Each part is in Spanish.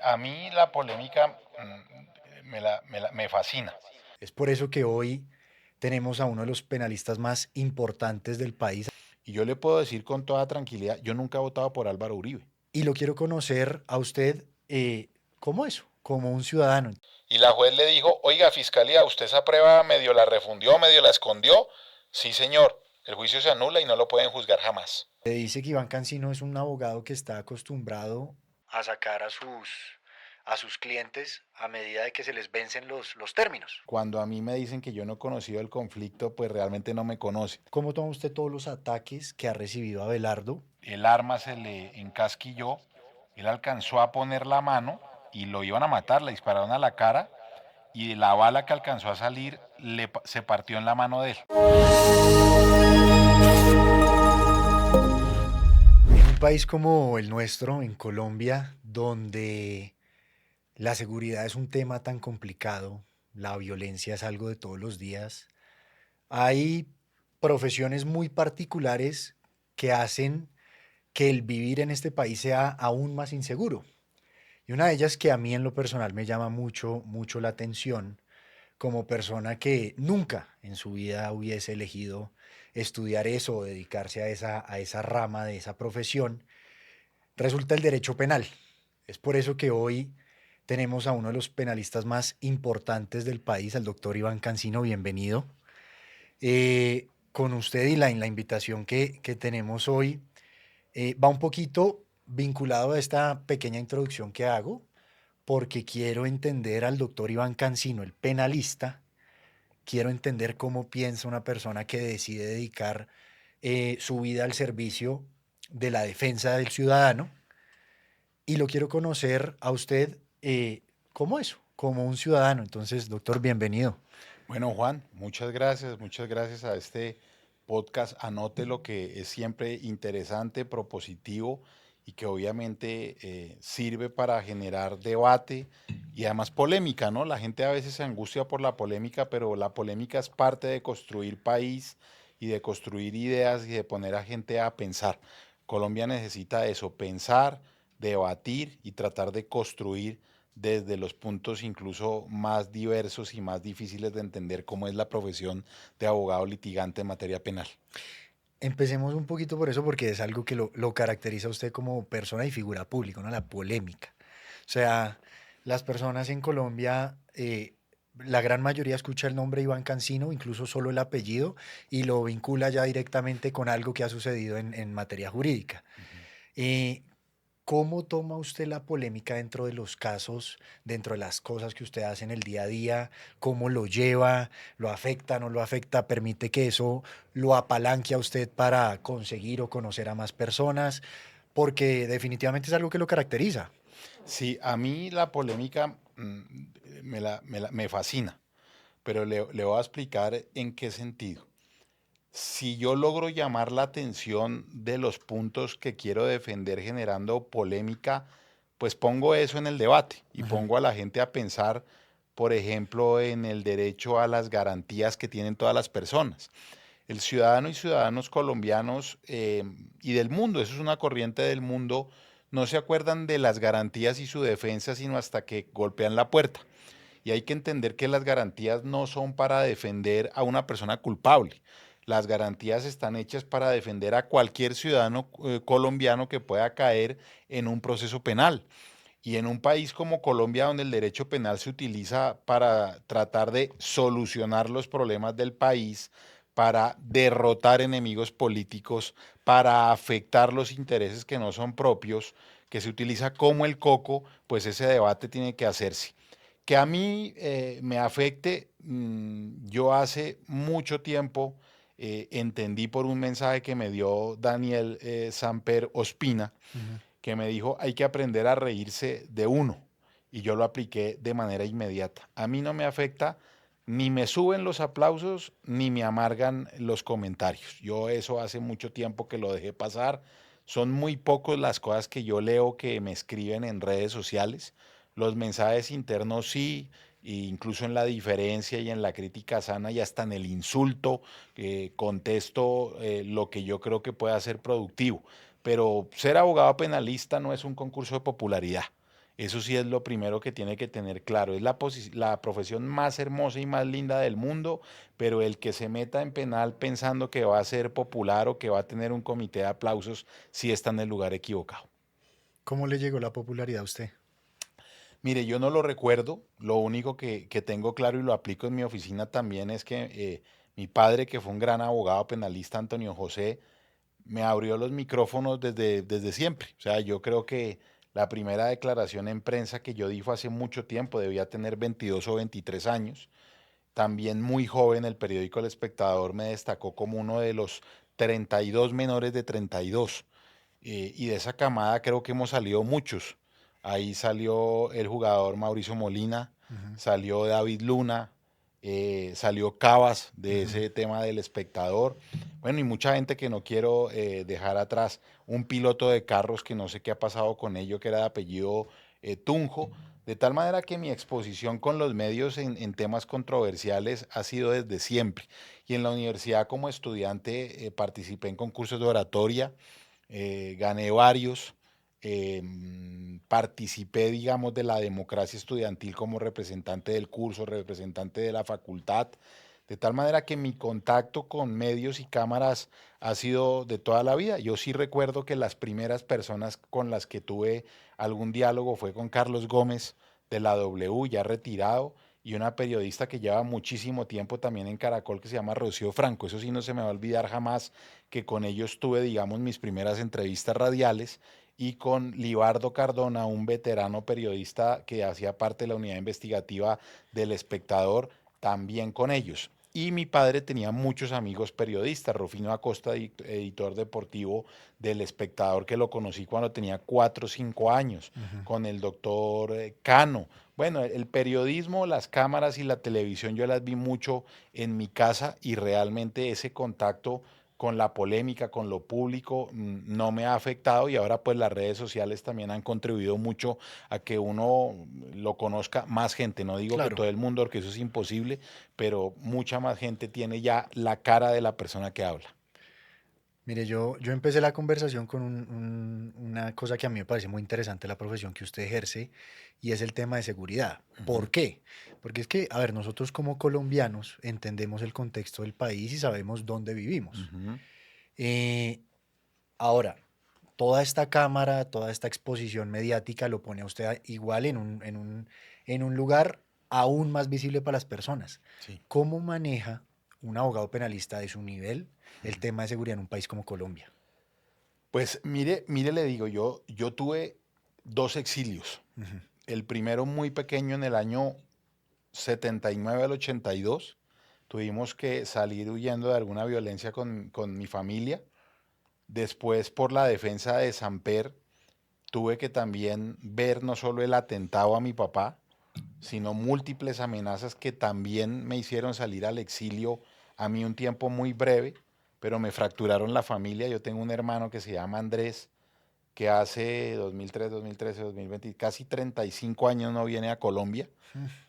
A mí la polémica me fascina. Es por eso que hoy tenemos a uno de los penalistas más importantes del país Y yo le puedo decir con toda tranquilidad, yo nunca he votado por Álvaro Uribe. y lo quiero conocer a usted como eso, como un ciudadano. Y la juez le dijo, oiga, fiscalía, ¿usted esa prueba medio la refundió, medio la escondió? Sí, señor. El juicio se anula y no lo pueden juzgar jamás. Se dice que Iván Cancino es un abogado que está acostumbrado a sacar a sus clientes a medida de que se les vencen los términos. Cuando a mí me dicen que yo no he conocido el conflicto, pues realmente no me conocen. ¿Cómo toma usted todos los ataques que ha recibido Abelardo? El arma se le encasquilló, él alcanzó a poner la mano y lo iban a matar, le dispararon a la cara y la bala que alcanzó a salir se partió en la mano de él. En un país como el nuestro, en Colombia, donde la seguridad es un tema tan complicado, la violencia es algo de todos los días, hay profesiones muy particulares que hacen que el vivir en este país sea aún más inseguro. Y una de ellas que a mí en lo personal me llama mucho, mucho la atención, como persona que nunca en su vida hubiese elegido estudiar eso o dedicarse a esa rama de esa profesión, resulta el derecho penal. Es por eso que hoy tenemos a uno de los penalistas más importantes del país, al doctor Iván Cancino, bienvenido. Con usted y la invitación que tenemos hoy, va un poquito vinculado a esta pequeña introducción que hago, porque quiero entender al doctor Iván Cancino, el penalista, quiero entender cómo piensa una persona que decide dedicar su vida al servicio de la defensa del ciudadano y lo quiero conocer a usted como eso, como un ciudadano. Entonces, doctor, bienvenido. Bueno, Juan, muchas gracias a este podcast. Anote lo que es siempre interesante, propositivo y que obviamente sirve para generar debate y además polémica, ¿no? La gente a veces se angustia por la polémica, pero la polémica es parte de construir país y de construir ideas y de poner a gente a pensar. Colombia necesita eso, pensar, debatir y tratar de construir desde los puntos incluso más diversos y más difíciles de entender cómo es la profesión de abogado litigante en materia penal. Empecemos un poquito por eso, porque es algo que lo caracteriza a usted como persona y figura pública, ¿no? La polémica. O sea, las personas en Colombia, la gran mayoría escucha el nombre Iván Cancino, incluso solo el apellido, y lo vincula ya directamente con algo que ha sucedido en materia jurídica. Ujú. Eh, ¿Cómo toma usted la polémica dentro de los casos, dentro de las cosas que usted hace en el día a día? ¿Cómo lo lleva? ¿Lo afecta? ¿No lo afecta? ¿Permite que eso lo apalanque a usted para conseguir o conocer a más personas? Porque definitivamente es algo que lo caracteriza. Sí, a mí la polémica me fascina, pero le voy a explicar en qué sentido. Si yo logro llamar la atención de los puntos que quiero defender generando polémica, pues pongo eso en el debate y Ujú. pongo a la gente a pensar, por ejemplo, en el derecho a las garantías que tienen todas las personas. El ciudadano y ciudadanos colombianos y del mundo, eso es una corriente del mundo, no se acuerdan de las garantías y su defensa sino hasta que golpean la puerta. Y hay que entender que las garantías no son para defender a una persona culpable. Las garantías están hechas para defender a cualquier ciudadano colombiano que pueda caer en un proceso penal. Y en un país como Colombia, donde el derecho penal se utiliza para tratar de solucionar los problemas del país, para derrotar enemigos políticos, para afectar los intereses que no son propios, que se utiliza como el coco, pues ese debate tiene que hacerse. Que a mí me afecte, yo hace mucho tiempo entendí por un mensaje que me dio Daniel Samper Ospina, Ujú. que me dijo, hay que aprender a reírse de uno. Y yo lo apliqué de manera inmediata. A mí no me afecta, ni me suben los aplausos, ni me amargan los comentarios. Yo eso hace mucho tiempo que lo dejé pasar. Son muy pocos las cosas que yo leo que me escriben en redes sociales. Los mensajes internos sí, e incluso en la diferencia y en la crítica sana y hasta en el insulto, contesto lo que yo creo que pueda ser productivo. Pero ser abogado penalista no es un concurso de popularidad. Eso sí es lo primero que tiene que tener claro. Es la profesión más hermosa y más linda del mundo, pero el que se meta en penal pensando que va a ser popular o que va a tener un comité de aplausos, sí está en el lugar equivocado. ¿Cómo le llegó la popularidad a usted? Mire, yo no lo recuerdo, lo único que tengo claro y lo aplico en mi oficina también es que mi padre, que fue un gran abogado penalista, Antonio José, me abrió los micrófonos desde siempre. O sea, yo creo que la primera declaración en prensa que yo di fue hace mucho tiempo, debía tener 22 o 23 años. También muy joven, el periódico El Espectador me destacó como uno de los 32 menores de 32. Y de esa camada creo que hemos salido muchos. Ahí salió el jugador Mauricio Molina, Ujú, salió David Luna, salió Cabas de ujú. ese tema del espectador. Bueno, y mucha gente que no quiero dejar atrás. Un piloto de carros que no sé qué ha pasado con ello, que era de apellido Tunjo. De tal manera que mi exposición con los medios en temas controversiales ha sido desde siempre. Y en la universidad como estudiante participé en concursos de oratoria, gané varios, participé, digamos, de la democracia estudiantil como representante del curso, representante de la facultad, de tal manera que mi contacto con medios y cámaras ha sido de toda la vida. Yo sí recuerdo que las primeras personas con las que tuve algún diálogo fue con Carlos Gómez de la W, ya retirado, y una periodista que lleva muchísimo tiempo también en Caracol que se llama Rocío Franco. Eso sí no se me va a olvidar jamás que con ellos tuve, digamos, mis primeras entrevistas radiales y con Libardo Cardona, un veterano periodista que hacía parte de la unidad investigativa del Espectador, también con ellos. Y mi padre tenía muchos amigos periodistas, Rufino Acosta, editor deportivo del Espectador, que lo conocí cuando tenía 4 o 5 años, Ujú. con el doctor Cano. Bueno, el periodismo, las cámaras y la televisión yo las vi mucho en mi casa y realmente ese contacto con la polémica, con lo público, no me ha afectado y ahora pues las redes sociales también han contribuido mucho a que uno lo conozca más gente. No digo que Claro. todo el mundo, porque eso es imposible, pero mucha más gente tiene ya la cara de la persona que habla. Mire, yo empecé la conversación con una cosa que a mí me parece muy interesante, la profesión que usted ejerce, y es el tema de seguridad. Ujú, ¿Por qué? Porque es que, a ver, nosotros como colombianos entendemos el contexto del país y sabemos dónde vivimos. ujú. Eh, Ahora, toda esta cámara, toda esta exposición mediática lo pone a usted igual en un lugar aún más visible para las personas. Sí. ¿Cómo maneja un abogado penalista de su nivel el tema de seguridad en un país como Colombia? Pues mire, le digo, yo tuve dos exilios. Ujú. El primero muy pequeño en el año 79 al 82. Tuvimos que salir huyendo de alguna violencia con mi familia. Después, por la defensa de Samper, tuve que también ver no solo el atentado a mi papá, sino múltiples amenazas que también me hicieron salir al exilio a mí un tiempo muy breve, pero me fracturaron la familia. Yo tengo un hermano que se llama Andrés, que hace 2003, 2013, 2020, casi 35 años no viene a Colombia.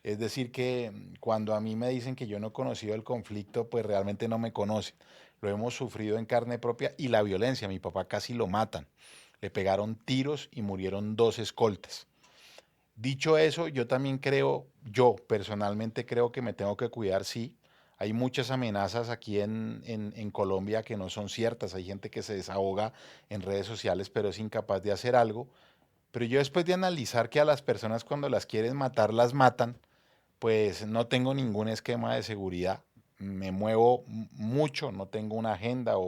Es decir, que cuando a mí me dicen que yo no he conocido el conflicto, pues realmente no me conocen. Lo hemos sufrido en carne propia y la violencia. Mi papá casi lo matan. Le pegaron tiros y murieron dos escoltas. Dicho eso, yo también creo, yo personalmente creo que me tengo que cuidar, sí. Hay muchas amenazas aquí en Colombia que no son ciertas. Hay gente que se desahoga en redes sociales, pero es incapaz de hacer algo. Pero yo después de analizar que a las personas cuando las quieren matar, las matan, pues no tengo ningún esquema de seguridad. Me muevo mucho, no tengo una agenda o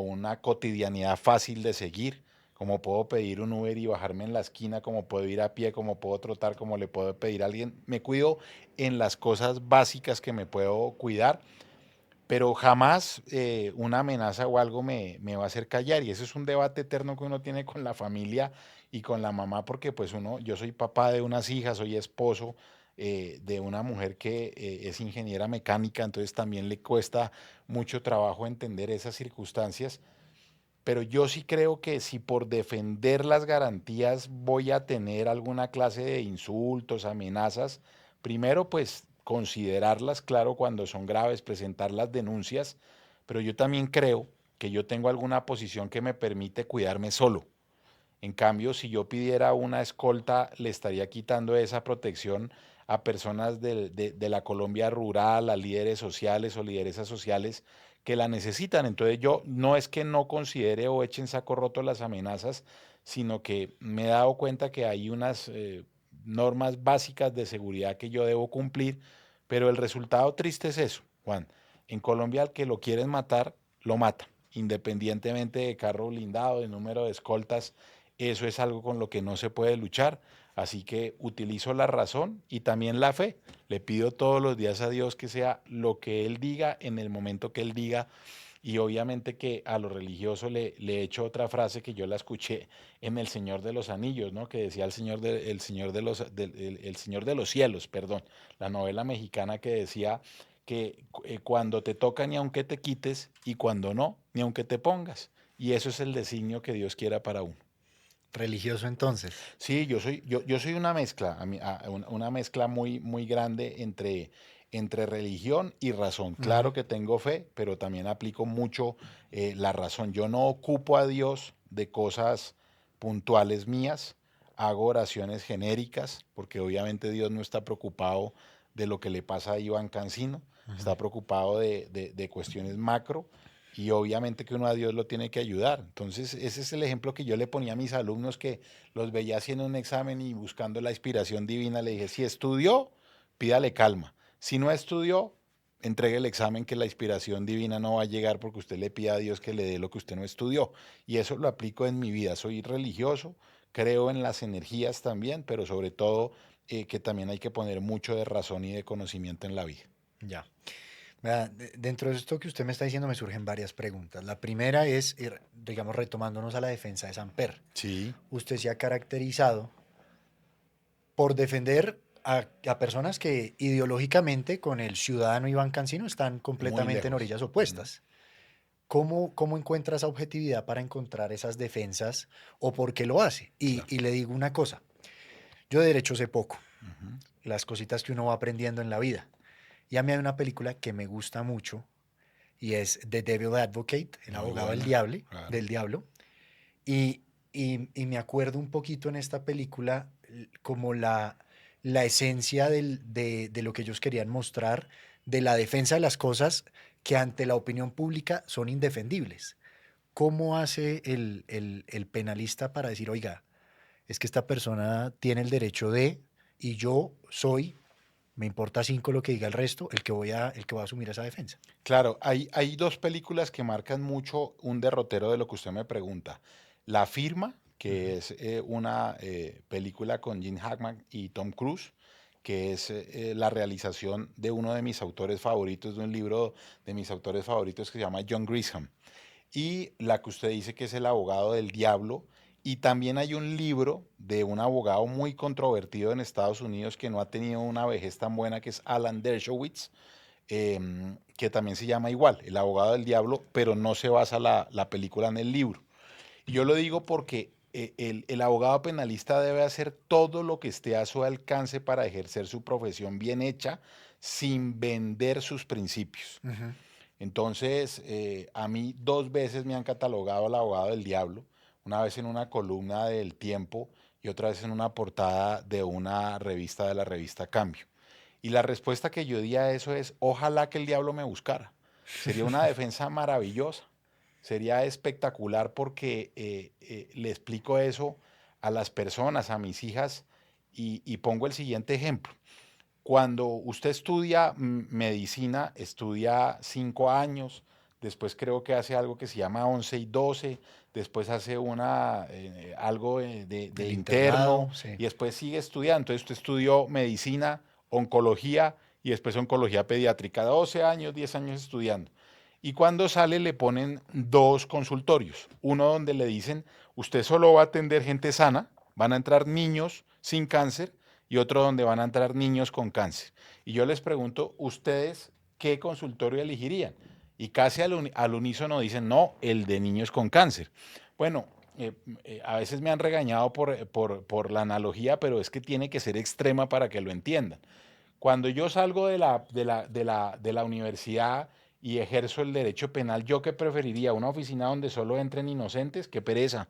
una cotidianidad fácil de seguir. Como puedo pedir un Uber y bajarme en la esquina, como puedo ir a pie, como puedo trotar, como le puedo pedir a alguien. Me cuido en las cosas básicas que me puedo cuidar, pero jamás una amenaza o algo me va a hacer callar. Y eso es un debate eterno que uno tiene con la familia y con la mamá, porque pues yo soy papá de unas hijas, soy esposo de una mujer que es ingeniera mecánica, entonces también le cuesta mucho trabajo entender esas circunstancias. Pero yo sí creo que si por defender las garantías voy a tener alguna clase de insultos, amenazas, primero pues considerarlas, claro, cuando son graves, presentar las denuncias, pero yo también creo que yo tengo alguna posición que me permite cuidarme solo. En cambio, si yo pidiera una escolta, le estaría quitando esa protección a personas de la Colombia rural, a líderes sociales o lideresas sociales que la necesitan. Entonces yo no es que no considere o eche en saco roto las amenazas, sino que me he dado cuenta que hay unas normas básicas de seguridad que yo debo cumplir, pero el resultado triste es eso, Juan. En Colombia al que lo quieren matar, lo matan, independientemente de carro blindado, de número de escoltas. Eso es algo con lo que no se puede luchar. Así que utilizo la razón y también la fe. Le pido todos los días a Dios que sea lo que Él diga en el momento que Él diga. Y obviamente que a lo religioso le echo otra frase que yo la escuché en El Señor de los Anillos, ¿no? Que decía el Señor de el Señor de los Cielos, perdón, la novela mexicana que decía que cuando te toca ni aunque te quites y cuando no, ni aunque te pongas. Y eso es el designio que Dios quiera para uno. Religioso entonces. Sí, yo soy una mezcla, una mezcla muy grande entre religión y razón. Ujú. Claro que tengo fe, pero también aplico mucho la razón. Yo no ocupo a Dios de cosas puntuales mías, hago oraciones genéricas, porque obviamente Dios no está preocupado de lo que le pasa a Iván Cancino, Ujú. está preocupado de cuestiones macro y obviamente que uno a Dios lo tiene que ayudar. Entonces, ese es el ejemplo que yo le ponía a mis alumnos que los veía haciendo un examen y buscando la inspiración divina. Le dije, si estudió, pídale calma. Si no estudió, entregue el examen que la inspiración divina no va a llegar porque usted le pide a Dios que le dé lo que usted no estudió. Y eso lo aplico en mi vida. Soy religioso, creo en las energías también, pero sobre todo que también hay que poner mucho de razón y de conocimiento en la vida. Ya. Vea, dentro de esto que usted me está diciendo me surgen varias preguntas. La primera es, digamos, retomándonos a la defensa de Samper. Sí, Usted se ha caracterizado por defender a personas que ideológicamente con el ciudadano Iván Cancino están muy completamente en lejos. orillas Ujú. opuestas. ¿Cómo encuentra esa objetividad para encontrar esas defensas o por qué lo hace? Claro. Y le digo una cosa, yo de derecho sé poco, Ujú. las cositas que uno va aprendiendo en la vida. Y a mí hay una película que me gusta mucho y es The Devil Advocate, el Muy abogado buena, del claro. diablo. Y, y me acuerdo un poquito en esta película como la esencia de lo que ellos querían mostrar, de la defensa de las cosas que ante la opinión pública son indefendibles. ¿Cómo hace el penalista para decir, oiga, es que esta persona tiene el derecho de, y yo soy, me importa cinco lo que diga el resto, el que va a asumir esa defensa? Claro, hay dos películas que marcan mucho un derrotero de lo que usted me pregunta. La Firma, Ujú. que es una película con Gene Hackman y Tom Cruise, que es la realización de uno de mis autores favoritos, de un libro de mis autores favoritos que se llama John Grisham. Y la que usted dice que es El abogado del diablo. Y también hay un libro de un abogado muy controvertido en Estados Unidos que no ha tenido una vejez tan buena, que es Alan Dershowitz, que también se llama igual, El abogado del diablo, pero no se basa la película en el libro. Y yo lo digo porque el abogado penalista debe hacer todo lo que esté a su alcance para ejercer su profesión bien hecha sin vender sus principios. Ujú. Entonces, a mí dos veces me han catalogado el abogado del diablo, una vez en una columna del Tiempo y otra vez en una portada de una revista de la revista Cambio. Y la respuesta que yo di a eso es, ojalá que el diablo me buscara. Sería una defensa maravillosa, sería espectacular porque le explico eso a las personas, a mis hijas, y pongo el siguiente ejemplo. Cuando usted estudia medicina, estudia 5 años, después creo que hace algo que se llama 11 y 12, después hace algo de El interno internado, sí. y después sigue estudiando. Entonces usted estudió medicina, oncología y después oncología pediátrica, 12 años, 10 años estudiando. Y cuando sale le ponen dos consultorios, uno donde le dicen, usted solo va a atender gente sana, van a entrar niños sin cáncer, y otro donde van a entrar niños con cáncer. Y yo les pregunto, ¿ustedes qué consultorio elegirían? Y casi al unísono dicen, no, el de niños con cáncer. Bueno, a veces me han regañado por la analogía, pero es que tiene que ser extrema para que lo entiendan. Cuando yo salgo de la universidad y ejerzo el derecho penal, ¿yo qué preferiría? ¿Una oficina donde solo entren inocentes? ¡Qué pereza!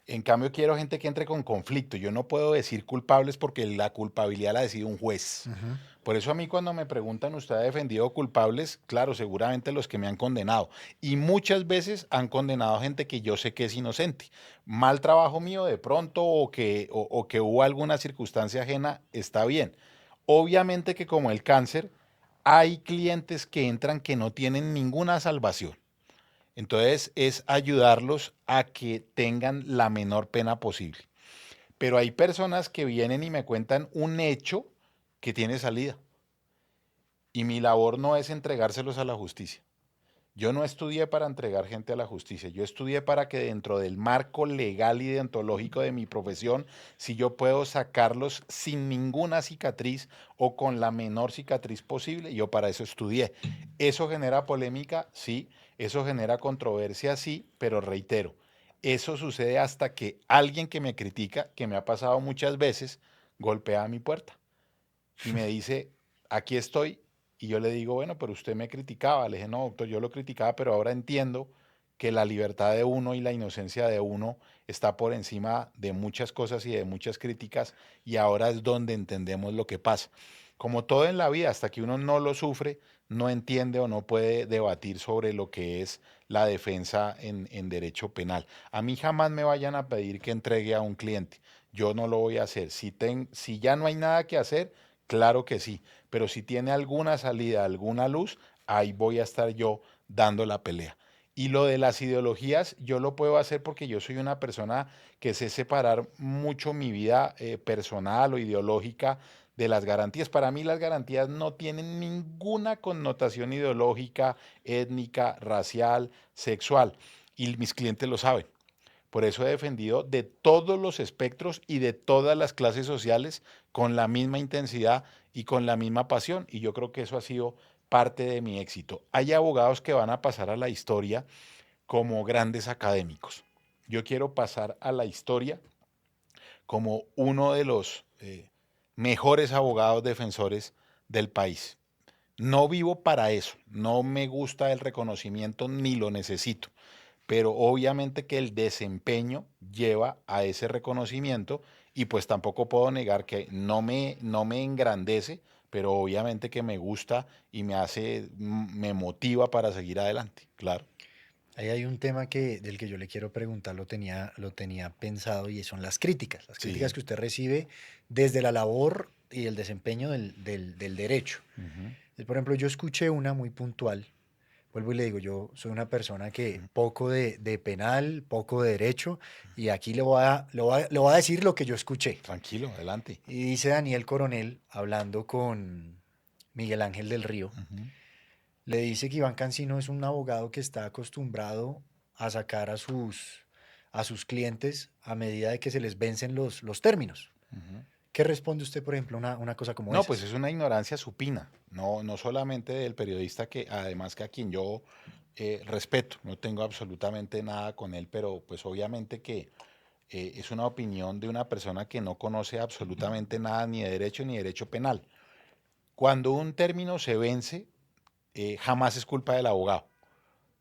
En cambio, quiero gente que entre con conflicto. Yo no puedo decir culpables porque la culpabilidad la decide un juez. Ujú. Por eso a mí cuando me preguntan, ¿usted ha defendido culpables? Claro, seguramente los que me han condenado. Y muchas veces han condenado a gente que yo sé que es inocente. Mal trabajo mío de pronto o que hubo alguna circunstancia ajena, está bien. Obviamente que como el cáncer, hay clientes que entran que no tienen ninguna salvación. Entonces es ayudarlos a que tengan la menor pena posible. Pero hay personas que vienen y me cuentan un hecho que tiene salida. Y mi labor no es entregárselos a la justicia. Yo no estudié para entregar gente a la justicia, yo estudié para que dentro del marco legal y deontológico de mi profesión, si yo puedo sacarlos sin ninguna cicatriz o con la menor cicatriz posible, yo para eso estudié. ¿Eso genera polémica? Sí. ¿Eso genera controversia? Sí, pero reitero, eso sucede hasta que alguien que me critica, que me ha pasado muchas veces, golpea a mi puerta y me dice, aquí estoy, y yo le digo, bueno, pero usted me criticaba. Le dije, no, doctor, yo lo criticaba, pero ahora entiendo que la libertad de uno y la inocencia de uno está por encima de muchas cosas y de muchas críticas, y ahora es donde entendemos lo que pasa. Como todo en la vida, hasta que uno no lo sufre, no entiende o no puede debatir sobre lo que es la defensa en derecho penal. A mí jamás me vayan a pedir que entregue a un cliente. Yo no lo voy a hacer. Si ya no hay nada que hacer, claro que sí, pero si tiene alguna salida, alguna luz, ahí voy a estar yo dando la pelea. Y lo de las ideologías, yo lo puedo hacer porque yo soy una persona que sé separar mucho mi vida personal o ideológica de las garantías. Para mí las garantías no tienen ninguna connotación ideológica, étnica, racial, sexual. Y mis clientes lo saben. Por eso he defendido de todos los espectros y de todas las clases sociales con la misma intensidad y con la misma pasión. Y yo creo que eso ha sido parte de mi éxito. Hay abogados que van a pasar a la historia como grandes académicos. Yo quiero pasar a la historia como uno de los mejores abogados defensores del país. No vivo para eso, no me gusta el reconocimiento ni lo necesito, pero obviamente que el desempeño lleva a ese reconocimiento y pues tampoco puedo negar que no me engrandece, pero obviamente que me gusta y me hace, me motiva para seguir adelante, claro. Ahí hay un tema del que yo le quiero preguntar, lo tenía pensado y son las críticas Sí. que usted recibe desde la labor y el desempeño del derecho. Ujú, Por ejemplo, yo escuché una muy puntual, vuelvo y le digo, yo soy una persona que ujú. poco de penal, poco de derecho, y aquí le voy a decir lo que yo escuché. Tranquilo, adelante. Y dice Daniel Coronel, hablando con Miguel Ángel del Río, Ujú, le dice que Iván Cancino es un abogado que está acostumbrado a sacar a sus clientes a medida de que se les vencen los términos. ujú. ¿Qué responde usted, por ejemplo, a una cosa como No, pues esas? es una ignorancia supina, no solamente del periodista que además que a quien yo respeto, no tengo absolutamente nada con él, pero pues obviamente que es una opinión de una persona que no conoce absolutamente nada ni de derecho ni de derecho penal. Cuando un término se vence, jamás es culpa del abogado.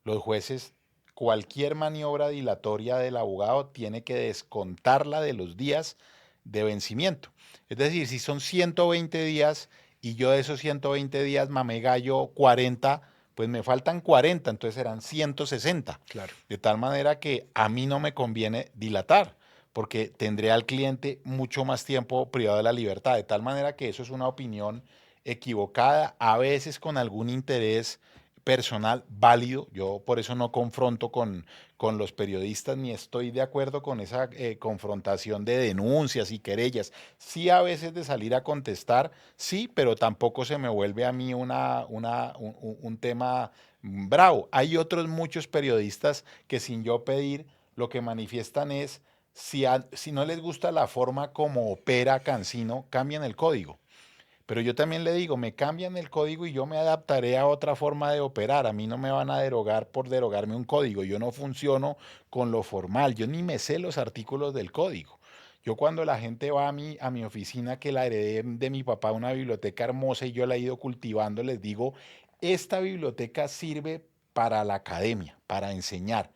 Los jueces, cualquier maniobra dilatoria del abogado tiene que descontarla de los días de vencimiento. Es decir, si son 120 días y yo de esos 120 días mamé gallo 40, pues me faltan 40, entonces serán 160. Claro. De tal manera que a mí no me conviene dilatar, porque tendré al cliente mucho más tiempo privado de la libertad. De tal manera que eso es una opinión equivocada, a veces con algún interés personal válido. Yo por eso no confronto con los periodistas ni estoy de acuerdo con esa confrontación de denuncias y querellas. Sí, a veces de salir a contestar, sí, pero tampoco se me vuelve a mí un tema bravo. Hay otros muchos periodistas que sin yo pedir lo que manifiestan es, si no les gusta la forma como opera Cancino, cambian el código. Pero yo también le digo, me cambian el código y yo me adaptaré a otra forma de operar. A mí no me van a derogar por derogarme un código. Yo no funciono con lo formal. Yo ni me sé los artículos del código. Yo cuando la gente va a mi oficina que la heredé de mi papá, una biblioteca hermosa y yo la he ido cultivando, les digo, esta biblioteca sirve para la academia, para enseñar.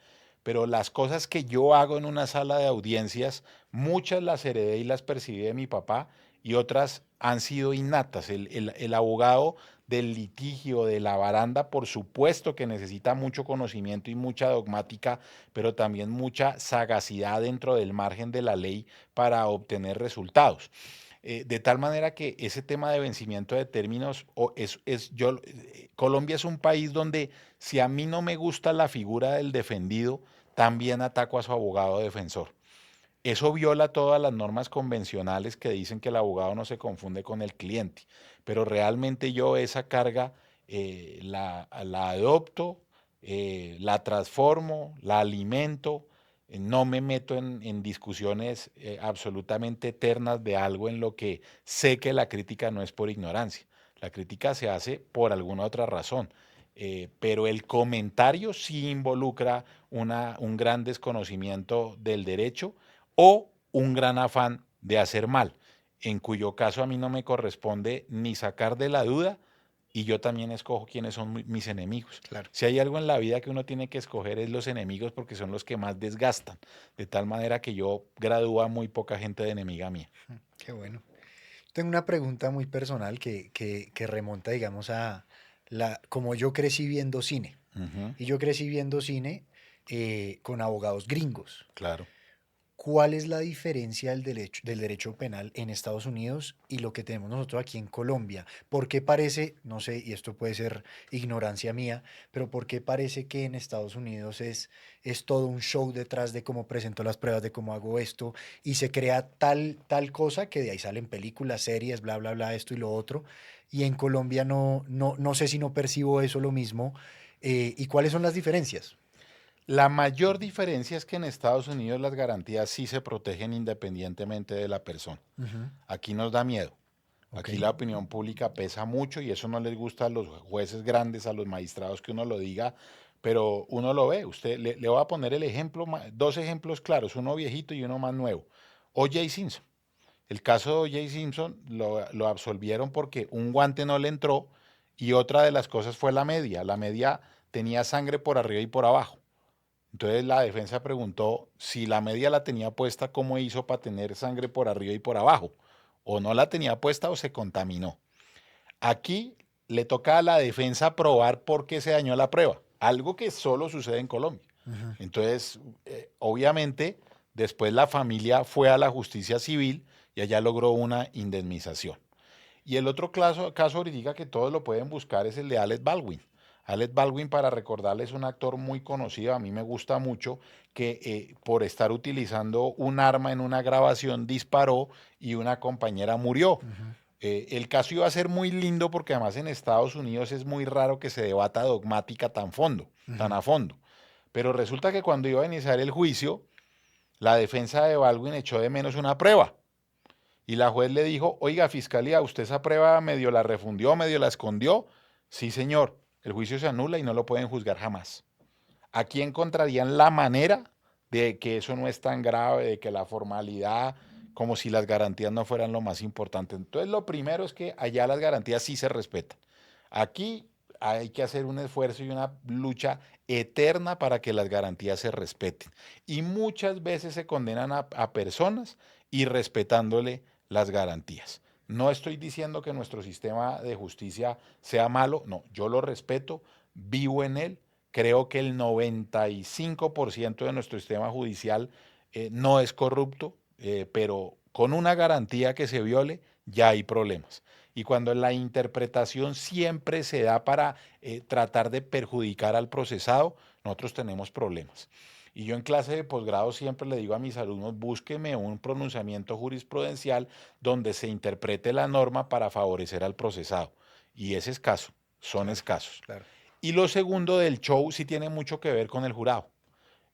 pero las cosas que yo hago en una sala de audiencias, muchas las heredé y las percibí de mi papá y otras han sido innatas. El abogado del litigio, de la baranda, por supuesto que necesita mucho conocimiento y mucha dogmática, pero también mucha sagacidad dentro del margen de la ley para obtener resultados. De tal manera que ese tema de vencimiento de términos, Colombia es un país donde si a mí no me gusta la figura del defendido, también ataco a su abogado defensor. Eso viola todas las normas convencionales que dicen que el abogado no se confunde con el cliente, pero realmente yo esa carga la adopto, la transformo, la alimento, no me meto en discusiones absolutamente eternas de algo en lo que sé que la crítica no es por ignorancia, la crítica se hace por alguna otra razón. Pero el comentario sí involucra un gran desconocimiento del derecho o un gran afán de hacer mal, en cuyo caso a mí no me corresponde ni sacar de la duda y yo también escojo quiénes son mis enemigos. Claro. Si hay algo en la vida que uno tiene que escoger es los enemigos porque son los que más desgastan, de tal manera que yo gradúo a muy poca gente de enemiga mía. Qué bueno. Tengo una pregunta muy personal que remonta, digamos, a como yo crecí viendo cine. Ujú, Y yo crecí viendo cine con abogados gringos. claro. ¿Cuál es la diferencia del derecho penal en Estados Unidos y lo que tenemos nosotros aquí en Colombia? ¿Por qué parece, no sé, y esto puede ser ignorancia mía, pero por qué parece que en Estados Unidos es todo un show detrás de cómo presento las pruebas, de cómo hago esto, y se crea tal cosa que de ahí salen películas, series, bla, bla, bla, esto y lo otro, y en Colombia no sé si no percibo eso lo mismo, y cuáles son las diferencias? La mayor diferencia es que en Estados Unidos las garantías sí se protegen independientemente de la persona. Ujú. Aquí nos da miedo. Ok. Aquí la opinión pública pesa mucho y eso no les gusta a los jueces grandes, a los magistrados que uno lo diga, pero uno lo ve. Le voy a poner el ejemplo, dos ejemplos claros, uno viejito y uno más nuevo. O.J. Simpson. El caso de O.J. Simpson lo absolvieron porque un guante no le entró y otra de las cosas fue la media. La media tenía sangre por arriba y por abajo. Entonces la defensa preguntó si la media la tenía puesta, ¿cómo hizo para tener sangre por arriba y por abajo? O no la tenía puesta o se contaminó. Aquí le toca a la defensa probar por qué se dañó la prueba, algo que solo sucede en Colombia. Ujú. Entonces, obviamente, después la familia fue a la justicia civil y allá logró una indemnización. Y el otro caso ahorita que todos lo pueden buscar es el de Alec Baldwin. Alec Baldwin, para recordarles, es un actor muy conocido, a mí me gusta mucho, que por estar utilizando un arma en una grabación disparó y una compañera murió. Ujú. El caso iba a ser muy lindo porque además en Estados Unidos es muy raro que se debata dogmática tan Ujú. a fondo. Pero resulta que cuando iba a iniciar el juicio, la defensa de Baldwin echó de menos una prueba. Y la juez le dijo, oiga, fiscalía, ¿usted esa prueba medio la refundió, medio la escondió? Sí, señor. El juicio se anula y no lo pueden juzgar jamás. Aquí encontrarían la manera de que eso no es tan grave, de que la formalidad, como si las garantías no fueran lo más importante. Entonces, lo primero es que allá las garantías sí se respetan. Aquí hay que hacer un esfuerzo y una lucha eterna para que las garantías se respeten. Y muchas veces se condenan a personas y respetándole las garantías. No estoy diciendo que nuestro sistema de justicia sea malo, no, yo lo respeto, vivo en él, creo que el 95% de nuestro sistema judicial no es corrupto, pero con una garantía que se viole ya hay problemas. Y cuando la interpretación siempre se da para tratar de perjudicar al procesado, nosotros tenemos problemas. Y yo en clase de posgrado siempre le digo a mis alumnos, búsqueme un pronunciamiento jurisprudencial donde se interprete la norma para favorecer al procesado. Y es escaso, son Claro, escasos. claro. Y lo segundo del show sí tiene mucho que ver con el jurado.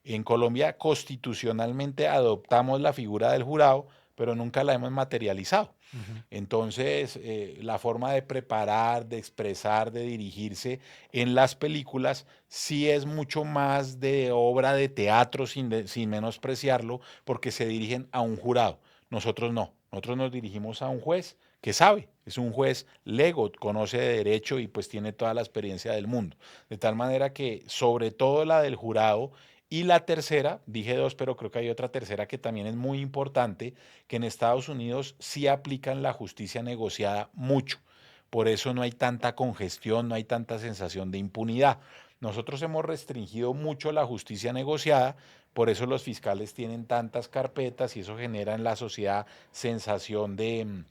En Colombia constitucionalmente adoptamos la figura del jurado, pero nunca la hemos materializado. Ujú. Entonces, la forma de preparar, de expresar, de dirigirse en las películas sí es mucho más de obra de teatro, sin menospreciarlo, porque se dirigen a un jurado. Nosotros no. Nosotros nos dirigimos a un juez que sabe, es un juez lego, conoce de derecho y pues tiene toda la experiencia del mundo. De tal manera que, sobre todo la del jurado, Y la tercera, dije dos, pero creo que hay otra tercera que también es muy importante, que en Estados Unidos sí aplican la justicia negociada mucho. Por eso no hay tanta congestión, no hay tanta sensación de impunidad. Nosotros hemos restringido mucho la justicia negociada, por eso los fiscales tienen tantas carpetas y eso genera en la sociedad sensación de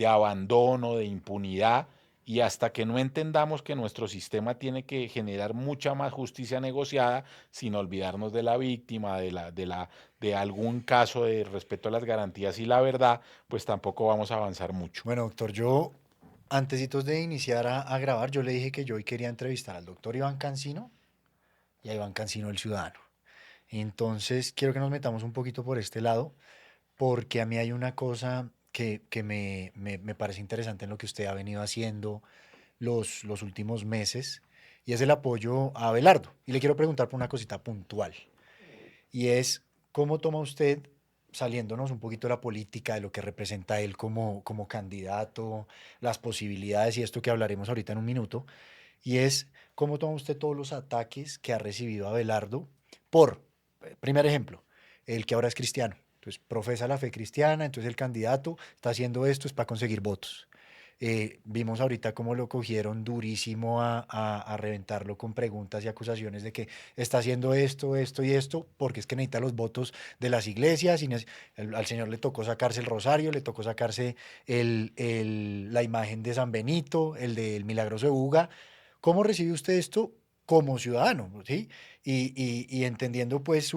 abandono, de impunidad, y hasta que no entendamos que nuestro sistema tiene que generar mucha más justicia negociada, sin olvidarnos de la víctima, de algún caso de respeto a las garantías y la verdad, pues tampoco vamos a avanzar mucho. Bueno, doctor, yo, antesitos de iniciar a grabar, yo le dije que yo hoy quería entrevistar al doctor Iván Cancino y a Iván Cancino, el ciudadano. Entonces, quiero que nos metamos un poquito por este lado, porque a mí hay una cosa que me parece interesante en lo que usted ha venido haciendo los últimos meses, y es el apoyo a Abelardo. Y le quiero preguntar por una cosita puntual, y es, ¿cómo toma usted, saliéndonos un poquito de la política, de lo que representa él como candidato, las posibilidades y esto que hablaremos ahorita en un minuto, y es, ¿cómo toma usted todos los ataques que ha recibido Abelardo por, primer ejemplo, el que ahora es cristiano? Entonces, profesa la fe cristiana, entonces el candidato está haciendo esto es para conseguir votos. Vimos ahorita cómo lo cogieron durísimo a reventarlo con preguntas y acusaciones de que está haciendo esto, esto y esto, porque es que necesita los votos de las iglesias. Al señor le tocó sacarse el rosario, le tocó sacarse la imagen de San Benito, el del Milagroso de Buga. ¿Cómo recibe usted esto como ciudadano? ¿Sí? Y entendiendo pues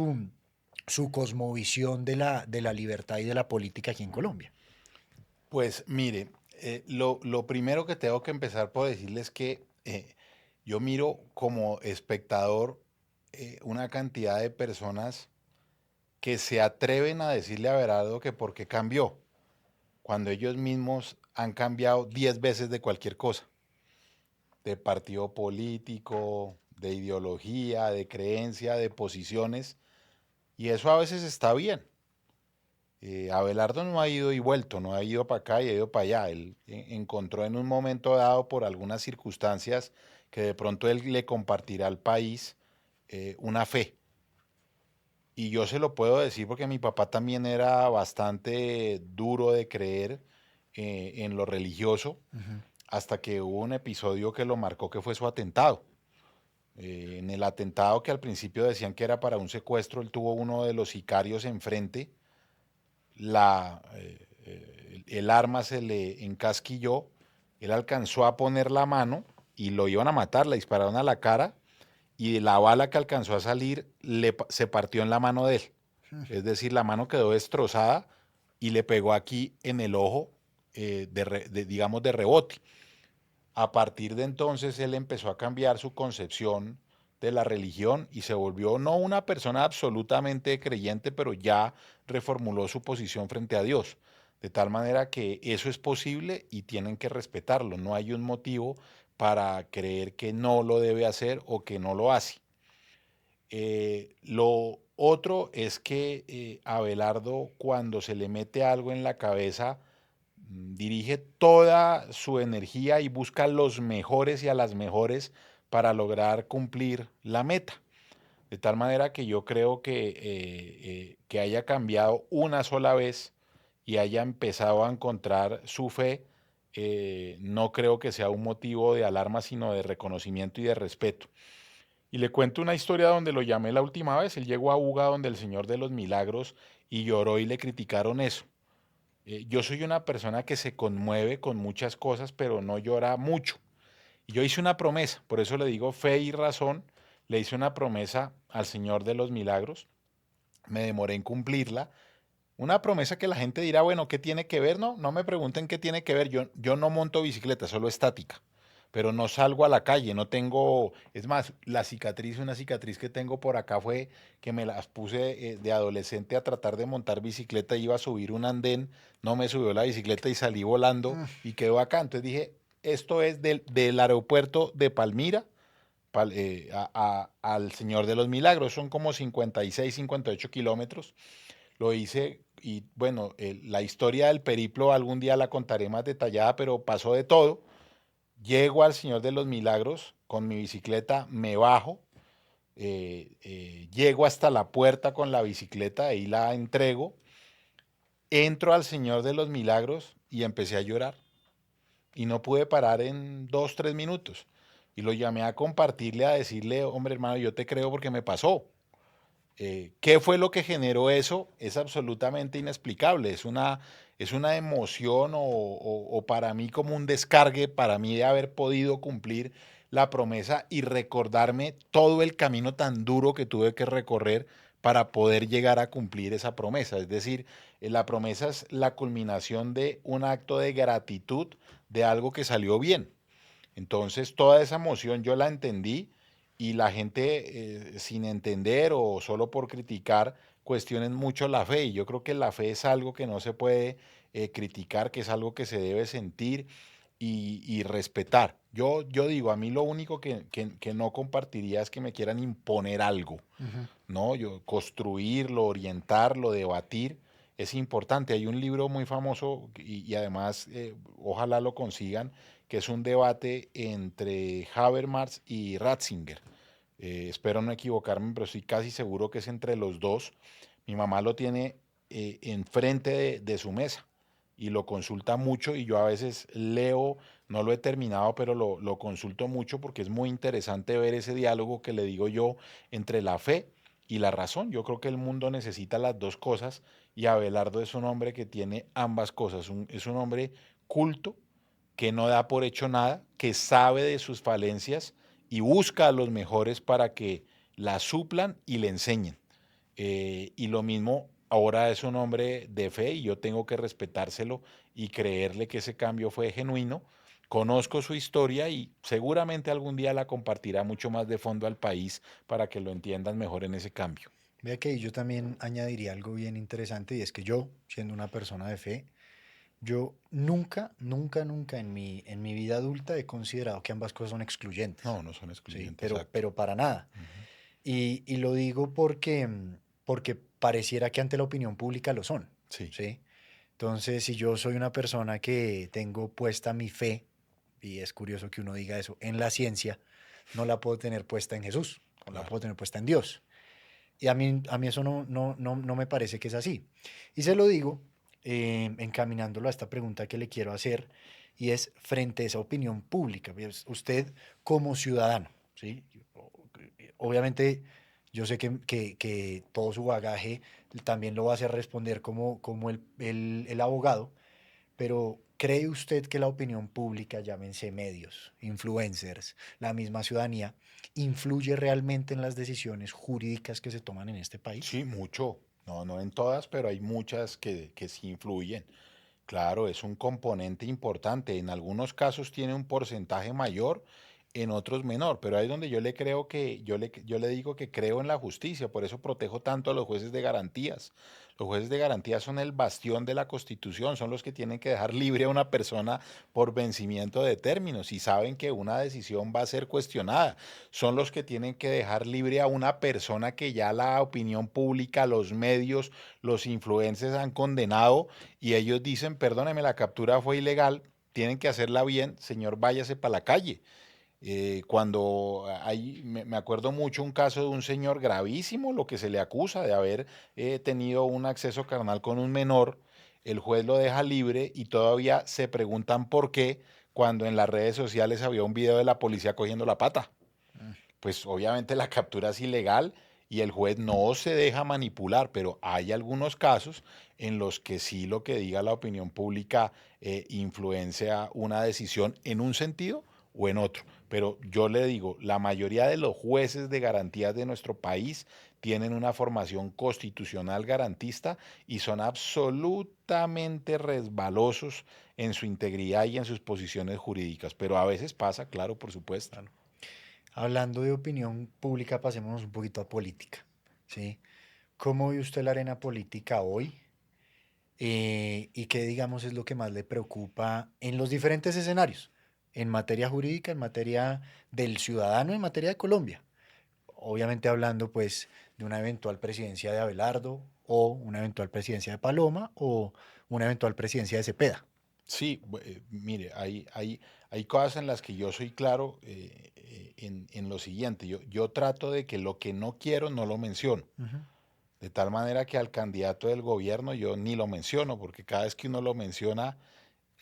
su cosmovisión de la libertad y de la política aquí en Colombia. Pues mire, lo primero que tengo que empezar por decirles que yo miro como espectador una cantidad de personas que se atreven a decirle a Berardo que por qué cambió, cuando ellos mismos han cambiado 10 veces de cualquier cosa, de partido político, de ideología, de creencia, de posiciones, y eso a veces está bien. Abelardo no ha ido y vuelto, no ha ido para acá y ha ido para allá. Él encontró en un momento dado, por algunas circunstancias, que de pronto él le compartirá al país una fe. Y yo se lo puedo decir porque mi papá también era bastante duro de creer en lo religioso, Ujú. hasta que hubo un episodio que lo marcó, que fue su atentado. En el atentado, que al principio decían que era para un secuestro, él tuvo uno de los sicarios enfrente, el arma se le encasquilló, él alcanzó a poner la mano y lo iban a matar, le dispararon a la cara y la bala que alcanzó a salir se partió en la mano de él. Es decir, la mano quedó destrozada y le pegó aquí en el ojo, digamos, de rebote. A partir de entonces él empezó a cambiar su concepción de la religión y se volvió no una persona absolutamente creyente, pero ya reformuló su posición frente a Dios. De tal manera que eso es posible y tienen que respetarlo. No hay un motivo para creer que no lo debe hacer o que no lo hace. Lo otro es que Abelardo, cuando se le mete algo en la cabeza, dirige toda su energía y busca los mejores y a las mejores para lograr cumplir la meta. De tal manera que yo creo que haya cambiado una sola vez y haya empezado a encontrar su fe, no creo que sea un motivo de alarma, sino de reconocimiento y de respeto. Y le cuento una historia donde lo llamé la última vez. Él llegó a Buga, donde el Señor de los Milagros, y lloró y le criticaron eso. Yo soy una persona que se conmueve con muchas cosas, pero no llora mucho. Y yo hice una promesa, por eso le digo fe y razón. Le hice una promesa al Señor de los Milagros, me demoré en cumplirla. Una promesa que la gente dirá, bueno, ¿qué tiene que ver? No, no me pregunten qué tiene que ver. Yo no monto bicicleta, solo estática. Pero no salgo a la calle, no tengo, es más, una cicatriz que tengo por acá fue que me las puse de adolescente a tratar de montar bicicleta, iba a subir un andén, no me subió la bicicleta y salí volando Mm. y quedó acá. Entonces dije, esto es del aeropuerto de Palmira al Señor de los Milagros, son como 56, 58 kilómetros. Lo hice y bueno, la historia del periplo algún día la contaré más detallada, pero pasó de todo. Llego al Señor de los Milagros con mi bicicleta, me bajo, llego hasta la puerta con la bicicleta, ahí la entrego, entro al Señor de los Milagros y empecé a llorar. Y no pude parar en 2, 3 minutos. Y lo llamé a compartirle, a decirle, hombre hermano, yo te creo porque me pasó. ¿Qué fue lo que generó eso? Es absolutamente inexplicable. Es una emoción o para mí como un descargue, para mí de haber podido cumplir la promesa y recordarme todo el camino tan duro que tuve que recorrer para poder llegar a cumplir esa promesa. Es decir, la promesa es la culminación de un acto de gratitud de algo que salió bien. Entonces, toda esa emoción yo la entendí y la gente sin entender o solo por criticar cuestionen mucho la fe. Y yo creo que la fe es algo que no se puede criticar, que es algo que se debe sentir y respetar. Yo digo, a mí lo único que no compartiría es que me quieran imponer algo, Ujú. ¿no? Yo construirlo, orientarlo, debatir. Es importante. Hay un libro muy famoso y además ojalá lo consigan, que es un debate entre Habermas y Ratzinger. Espero no equivocarme, pero estoy casi seguro que es entre los dos. Mi mamá lo tiene enfrente de su mesa y lo consulta mucho y yo a veces leo, no lo he terminado, pero lo consulto mucho porque es muy interesante ver ese diálogo que le digo yo entre la fe y la razón. Yo creo que el mundo necesita las dos cosas y Abelardo es un hombre que tiene ambas cosas. Es un hombre culto, que no da por hecho nada, que sabe de sus falencias y busca a los mejores para que la suplan y le enseñen. Y lo mismo, ahora es un hombre de fe y yo tengo que respetárselo y creerle que ese cambio fue genuino. Conozco su historia y seguramente algún día la compartirá mucho más de fondo al país para que lo entiendan mejor en ese cambio. Vea que yo también añadiría algo bien interesante y es que yo, siendo una persona de fe, yo nunca, nunca, nunca en mi vida adulta he considerado que ambas cosas son excluyentes, No, no son ¿sí? excluyentes, exacto. Pero para nada. Ujú. Y lo digo porque, porque pareciera que ante la opinión pública lo son, Sí, ¿sí? Entonces, si yo soy una persona que tengo puesta mi fe, y es curioso que uno diga eso, en la ciencia, no la puedo tener puesta en Jesús, o la claro. puedo tener puesta en Dios. Y a mí eso no me parece que es así. Y se lo digo encaminándolo a esta pregunta que le quiero hacer, y es frente a esa opinión pública. Pues, usted como ciudadano, ¿sí? Obviamente yo sé que todo su bagaje también lo va a hacer responder como el abogado, pero ¿cree usted que la opinión pública, llámense medios, influencers, la misma ciudadanía, influye realmente en las decisiones jurídicas que se toman en este país? Sí, mucho. No, no en todas, pero hay muchas que sí influyen. Claro, es un componente importante. En algunos casos tiene un porcentaje mayor, en otros menor, pero ahí es donde yo le creo que, yo le digo que creo en la justicia, por eso protejo tanto a los jueces de garantías. Los jueces de garantías son el bastión de la Constitución, son los que tienen que dejar libre a una persona por vencimiento de términos y saben que una decisión va a ser cuestionada. Son los que tienen que dejar libre a una persona que ya la opinión pública, los medios, los influencers han condenado y ellos dicen, perdóneme, la captura fue ilegal, tienen que hacerla bien, señor, váyase para la calle. Cuando hay, me acuerdo mucho un caso de un señor gravísimo, lo que se le acusa de haber tenido un acceso carnal con un menor, el juez lo deja libre y todavía se preguntan por qué cuando en las redes sociales había un video de la policía cogiendo la pata. Mm. Pues obviamente la captura es ilegal y el juez no se deja manipular, pero hay algunos casos en los que sí lo que diga la opinión pública influencia una decisión en un sentido o en otro. Pero yo le digo, la mayoría de los jueces de garantías de nuestro país tienen una formación constitucional garantista y son absolutamente resbalosos en su integridad y en sus posiciones jurídicas. Pero a veces pasa, claro, por supuesto. Claro. Hablando de opinión pública, pasémonos un poquito a política, ¿sí? ¿Cómo ve usted la arena política hoy? ¿Y qué, digamos, es lo que más le preocupa en los diferentes escenarios? En materia jurídica, en materia del ciudadano, en materia de Colombia. Obviamente hablando, pues, de una eventual presidencia de Abelardo o una eventual presidencia de Paloma o una eventual presidencia de Cepeda. Sí, mire, hay cosas en las que yo soy claro en lo siguiente. Yo trato de que lo que no quiero no lo menciono. Ujú. De tal manera que al candidato del gobierno yo ni lo menciono, porque cada vez que uno lo menciona,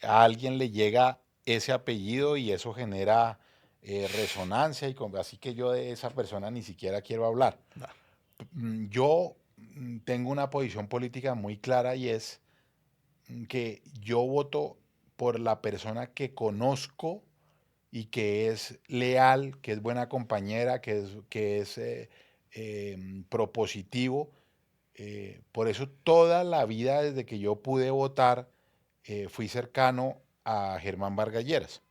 a alguien le llega ese apellido y eso genera resonancia, así que yo de esa persona ni siquiera quiero hablar. Va. Yo tengo una posición política muy clara y es que yo voto por la persona que conozco y que es leal, que es buena compañera, que es propositivo. Por eso toda la vida desde que yo pude votar fui cercano a Germán Vargas Lleras.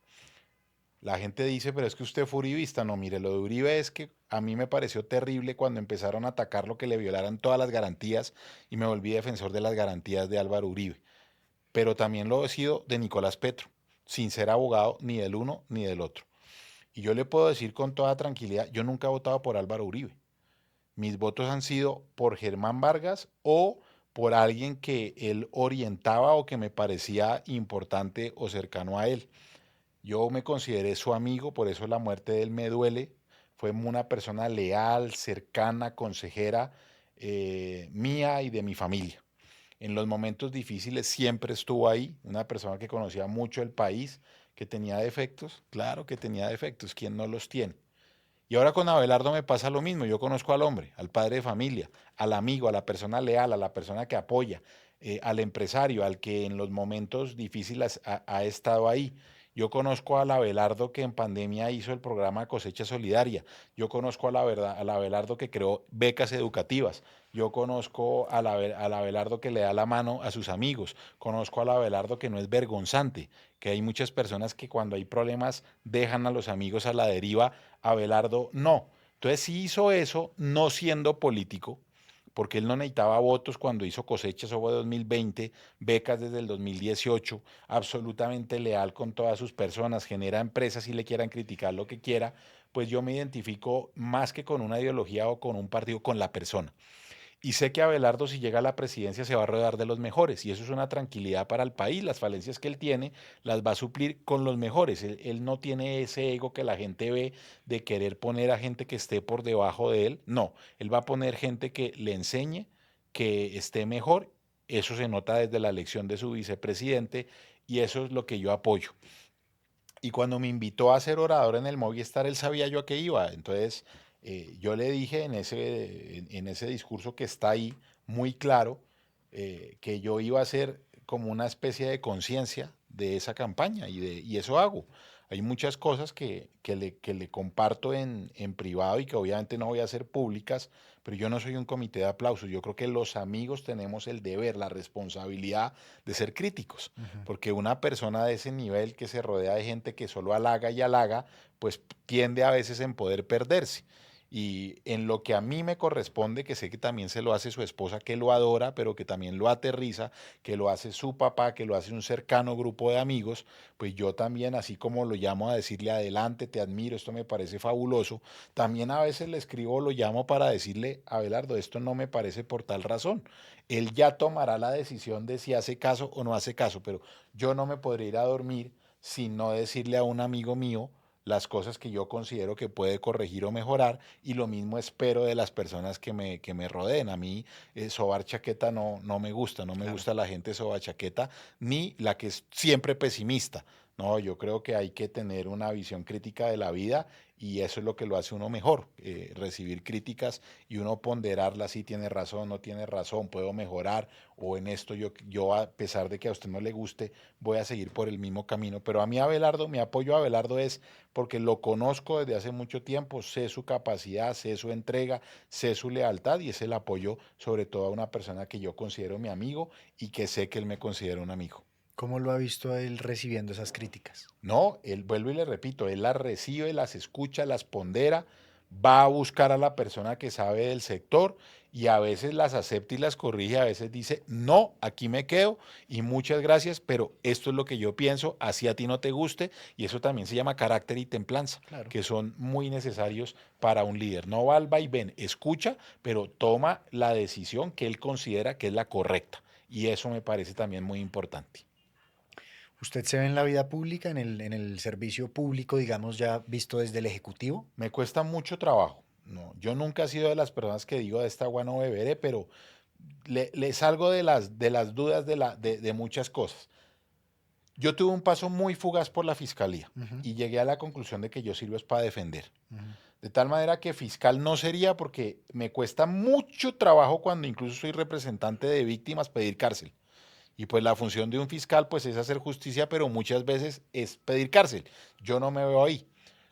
La gente dice, pero es que usted fue uribista. No, mire, lo de Uribe es que a mí me pareció terrible cuando empezaron a atacarlo, que le violaran todas las garantías y me volví defensor de las garantías de Álvaro Uribe. Pero también lo he sido de Nicolás Petro, sin ser abogado ni del uno ni del otro. Y yo le puedo decir con toda tranquilidad, yo nunca he votado por Álvaro Uribe. Mis votos han sido por Germán Vargas o por alguien que él orientaba o que me parecía importante o cercano a él. Yo me consideré su amigo, por eso la muerte de él me duele. Fue una persona leal, cercana, consejera mía y de mi familia. En los momentos difíciles siempre estuvo ahí, una persona que conocía mucho el país, que tenía defectos, claro que tenía defectos, ¿quién no los tiene? Y ahora con Abelardo me pasa lo mismo, yo conozco al hombre, al padre de familia, al amigo, a la persona leal, a la persona que apoya, al empresario, al que en los momentos difíciles ha estado ahí. Yo conozco al Abelardo que en pandemia hizo el programa Cosecha Solidaria. Yo conozco al Abelardo que creó becas educativas. Yo conozco al Abelardo que le da la mano a sus amigos. Conozco al Abelardo que no es vergonzante, que hay muchas personas que cuando hay problemas dejan a los amigos a la deriva. Abelardo no. Entonces sí hizo eso, no siendo político, porque él no necesitaba votos cuando hizo cosechas sobre 2020, becas desde el 2018, absolutamente leal con todas sus personas, genera empresas y le quieran criticar lo que quiera, pues yo me identifico más que con una ideología o con un partido, con la persona. Y sé que Abelardo, si llega a la presidencia, se va a rodear de los mejores. Y eso es una tranquilidad para el país. Las falencias que él tiene las va a suplir con los mejores. Él no tiene ese ego que la gente ve de querer poner a gente que esté por debajo de él. No, él va a poner gente que le enseñe, que esté mejor. Eso se nota desde la elección de su vicepresidente y eso es lo que yo apoyo. Y cuando me invitó a ser orador en el Movistar, él sabía yo a qué iba. Entonces, yo le dije en ese discurso que está ahí muy claro, que yo iba a ser como una especie de conciencia de esa campaña y eso hago. Hay muchas cosas que le comparto en privado y que obviamente no voy a hacer públicas, pero yo no soy un comité de aplausos. Yo creo que los amigos tenemos el deber, la responsabilidad de ser críticos. Ujú. Porque una persona de ese nivel que se rodea de gente que solo halaga y halaga, pues tiende a veces en poder perderse. Y en lo que a mí me corresponde, que sé que también se lo hace su esposa, que lo adora, pero que también lo aterriza, que lo hace su papá, que lo hace un cercano grupo de amigos, pues yo también, así como lo llamo a decirle adelante, te admiro, esto me parece fabuloso, también a veces le escribo, lo llamo para decirle, Abelardo, esto no me parece por tal razón. Él ya tomará la decisión de si hace caso o no hace caso, pero yo no me podría ir a dormir sin no decirle a un amigo mío las cosas que yo considero que puede corregir o mejorar y lo mismo espero de las personas que me rodeen. A mí sobar chaqueta no me gusta, no me Claro. gusta la gente soba chaqueta ni la que es siempre pesimista. No, yo creo que hay que tener una visión crítica de la vida y eso es lo que lo hace uno mejor, recibir críticas y uno ponderarlas, si tiene razón, no tiene razón, puedo mejorar o en esto yo a pesar de que a usted no le guste, voy a seguir por el mismo camino. Pero a mí Abelardo, mi apoyo a Abelardo es porque lo conozco desde hace mucho tiempo, sé su capacidad, sé su entrega, sé su lealtad y es el apoyo sobre todo a una persona que yo considero mi amigo y que sé que él me considera un amigo. ¿Cómo lo ha visto a él recibiendo esas críticas? No, él vuelvo y le repito, él las recibe, las escucha, las pondera, va a buscar a la persona que sabe del sector y a veces las acepta y las corrige, a veces dice, no, aquí me quedo y muchas gracias, pero esto es lo que yo pienso, así a ti no te guste y eso también se llama carácter y templanza, Claro. que son muy necesarios para un líder. No va al vaivén, escucha, pero toma la decisión que él considera que es la correcta y eso me parece también muy importante. ¿Usted se ve en la vida pública, en el servicio público, digamos, ya visto desde el Ejecutivo? Me cuesta mucho trabajo. No, yo nunca he sido de las personas que digo de esta agua no beberé, pero le salgo de las dudas de muchas cosas. Yo tuve un paso muy fugaz por la fiscalía Ujú, y llegué a la conclusión de que yo sirvo es para defender. ujú. De tal manera que fiscal no sería porque me cuesta mucho trabajo cuando incluso soy representante de víctimas pedir cárcel. Y pues la función de un fiscal pues es hacer justicia, pero muchas veces es pedir cárcel. Yo no me veo ahí.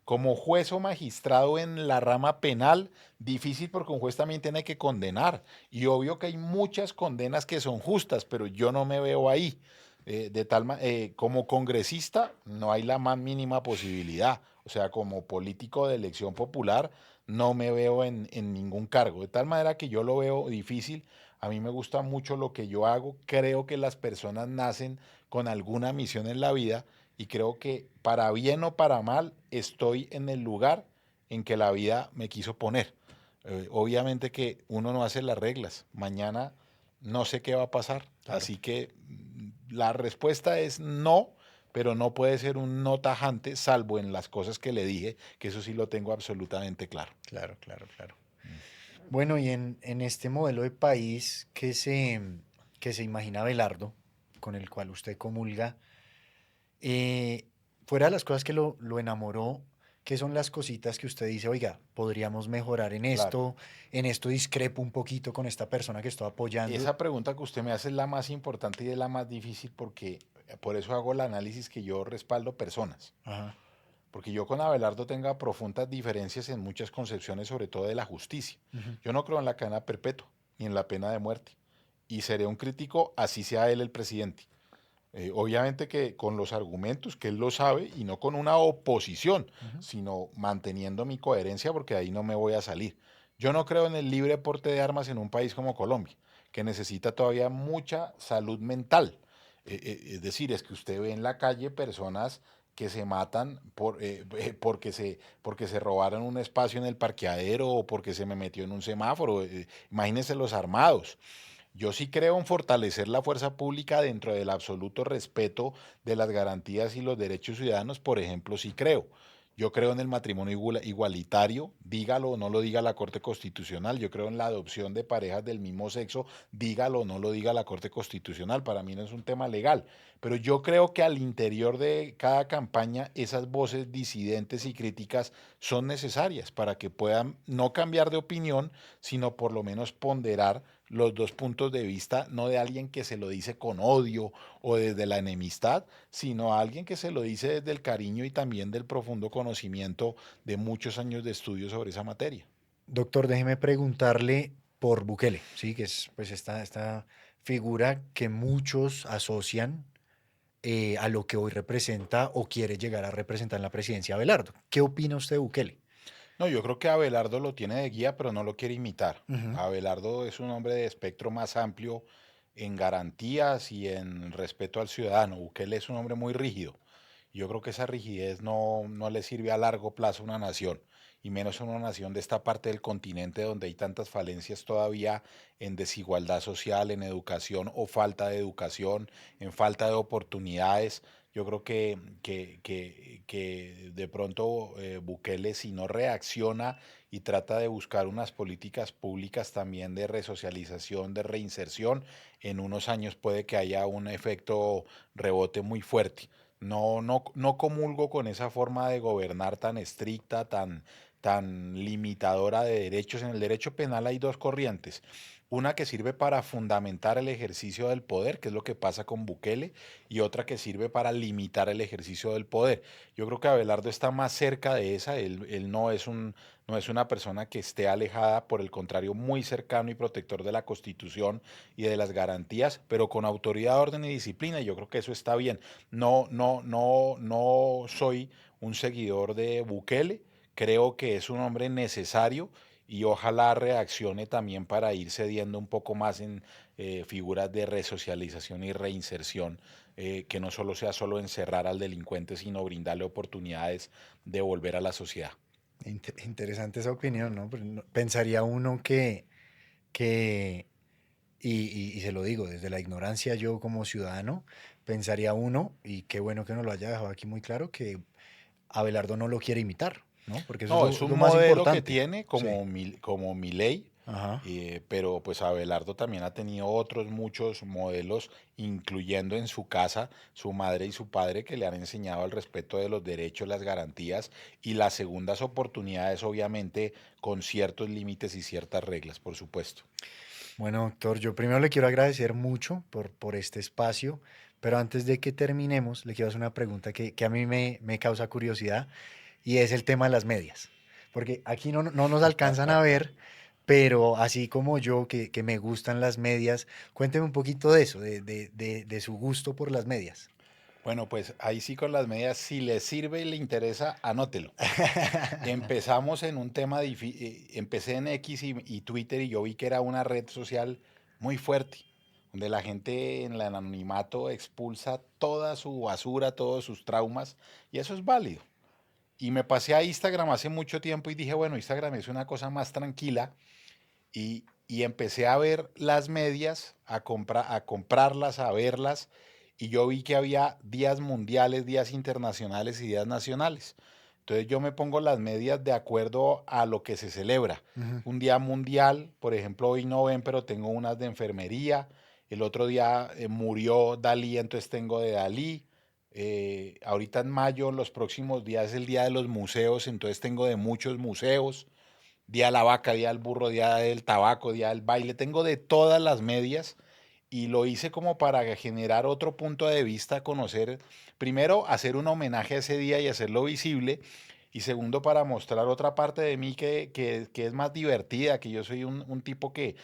Como juez o magistrado en la rama penal, difícil porque un juez también tiene que condenar. Y obvio que hay muchas condenas que son justas, pero yo no me veo ahí. Como congresista no hay la más mínima posibilidad. O sea, como político de elección popular no me veo en ningún cargo. De tal manera que yo lo veo difícil. A mí me gusta mucho lo que yo hago. Creo que las personas nacen con alguna misión en la vida y creo que para bien o para mal estoy en el lugar en que la vida me quiso poner. Obviamente que uno no hace las reglas. Mañana no sé qué va a pasar. Claro, Así que la respuesta es no, pero no puede ser un no tajante, salvo en las cosas que le dije, que eso sí lo tengo absolutamente claro. claro, claro, claro. Bueno, y en este modelo de país que se imagina Belardo, con el cual usted comulga, eh, fuera de las cosas que lo enamoró, ¿qué son las cositas que usted dice, oiga, podríamos mejorar Claro. en esto discrepo un poquito con esta persona que estoy apoyando? Esa pregunta que usted me hace es la más importante y es la más difícil porque por eso hago el análisis que yo respaldo personas. Ajá, Porque yo con Abelardo tengo profundas diferencias en muchas concepciones, sobre todo de la justicia. ujú, Yo no creo en la cadena perpetua ni en la pena de muerte. Y seré un crítico así sea él el presidente. Obviamente que con los argumentos que él lo sabe y no con una oposición, ujú. sino manteniendo mi coherencia porque de ahí no me voy a salir. Yo no creo en el libre porte de armas en un país como Colombia, que necesita todavía mucha salud mental. Es decir, es que usted ve en la calle personas que se matan porque se robaron un espacio en el parqueadero o porque se me metió en un semáforo. Imagínense los armados. Yo sí creo en fortalecer la fuerza pública dentro del absoluto respeto de las garantías y los derechos ciudadanos. Por ejemplo, sí creo. Yo creo en el matrimonio igualitario, dígalo o no lo diga la Corte Constitucional. Yo creo en la adopción de parejas del mismo sexo, dígalo o no lo diga la Corte Constitucional. Para mí no es un tema legal. Pero yo creo que al interior de cada campaña esas voces disidentes y críticas son necesarias para que puedan no cambiar de opinión, sino por lo menos ponderar los dos puntos de vista, no de alguien que se lo dice con odio o desde la enemistad, sino a alguien que se lo dice desde el cariño y también del profundo conocimiento de muchos años de estudio sobre esa materia. Doctor, déjeme preguntarle por Bukele, ¿sí? Que es pues esta figura que muchos asocian a lo que hoy representa o quiere llegar a representar en la presidencia Abelardo. ¿Qué opina usted de Bukele? No, yo creo que Abelardo lo tiene de guía, pero no lo quiere imitar. Ujú, Abelardo es un hombre de espectro más amplio en garantías y en respeto al ciudadano. Bukele es un hombre muy rígido. Yo creo que esa rigidez no le sirve a largo plazo a una nación, y menos a una nación de esta parte del continente donde hay tantas falencias todavía en desigualdad social, en educación o falta de educación, en falta de oportunidades. Yo creo que de pronto Bukele, si no reacciona y trata de buscar unas políticas públicas también de resocialización, de reinserción, en unos años puede que haya un efecto rebote muy fuerte. No comulgo con esa forma de gobernar tan estricta, tan limitadora de derechos. En el derecho penal hay dos corrientes. Una que sirve para fundamentar el ejercicio del poder, que es lo que pasa con Bukele, y otra que sirve para limitar el ejercicio del poder. Yo creo que Abelardo está más cerca de esa. Él no es una persona que esté alejada, por el contrario, muy cercano y protector de la Constitución y de las garantías, pero con autoridad, orden y disciplina. Y yo creo que eso está bien. No soy un seguidor de Bukele. Creo que es un hombre necesario y ojalá reaccione también para ir cediendo un poco más en figuras de resocialización y reinserción, que no solo sea solo encerrar al delincuente, sino brindarle oportunidades de volver a la sociedad. Interesante esa opinión, ¿no? Pero pensaría uno que y se lo digo desde la ignorancia yo como ciudadano, pensaría uno, y qué bueno que nos lo haya dejado aquí muy claro, que Abelardo no lo quiere imitar, ¿no? Porque eso es No, es un lo más modelo que importante. tiene Sí. como Milei, Ajá. pero pues Abelardo también ha tenido otros muchos modelos, incluyendo en su casa su madre y su padre, que le han enseñado el respeto de los derechos, las garantías y las segundas oportunidades, obviamente, con ciertos límites y ciertas reglas, por supuesto. Bueno, doctor, yo primero le quiero agradecer mucho por este espacio, pero antes de que terminemos, le quiero hacer una pregunta que a mí me causa curiosidad y es el tema de las medias. Porque aquí no nos alcanzan a ver, pero así como yo, que me gustan las medias, cuénteme un poquito de eso, de su gusto por las medias. Bueno, pues ahí sí con las medidas, si le sirve y le interesa, anótelo. Empezamos en un tema empecé en X y Twitter y yo vi que era una red social muy fuerte, donde la gente en el anonimato expulsa toda su basura, todos sus traumas, y eso es válido. Y me pasé a Instagram hace mucho tiempo y dije, bueno, Instagram es una cosa más tranquila y empecé a ver las medias, a comprarlas, a verlas, y yo vi que había días mundiales, días internacionales y días nacionales. Entonces yo me pongo las medias de acuerdo a lo que se celebra. Ujú. Un día mundial, por ejemplo, hoy no ven, pero tengo unas de enfermería. El otro día murió Dalí, entonces tengo de Dalí. Ahorita en mayo, los próximos días es el día de los museos, entonces tengo de muchos museos. Día de la vaca, día del burro, día del tabaco, día del baile. Tengo de todas las medias y lo hice como para generar otro punto de vista, conocer, primero, hacer un homenaje a ese día y hacerlo visible. Y segundo, para mostrar otra parte de mí que es más divertida, que yo soy un tipo que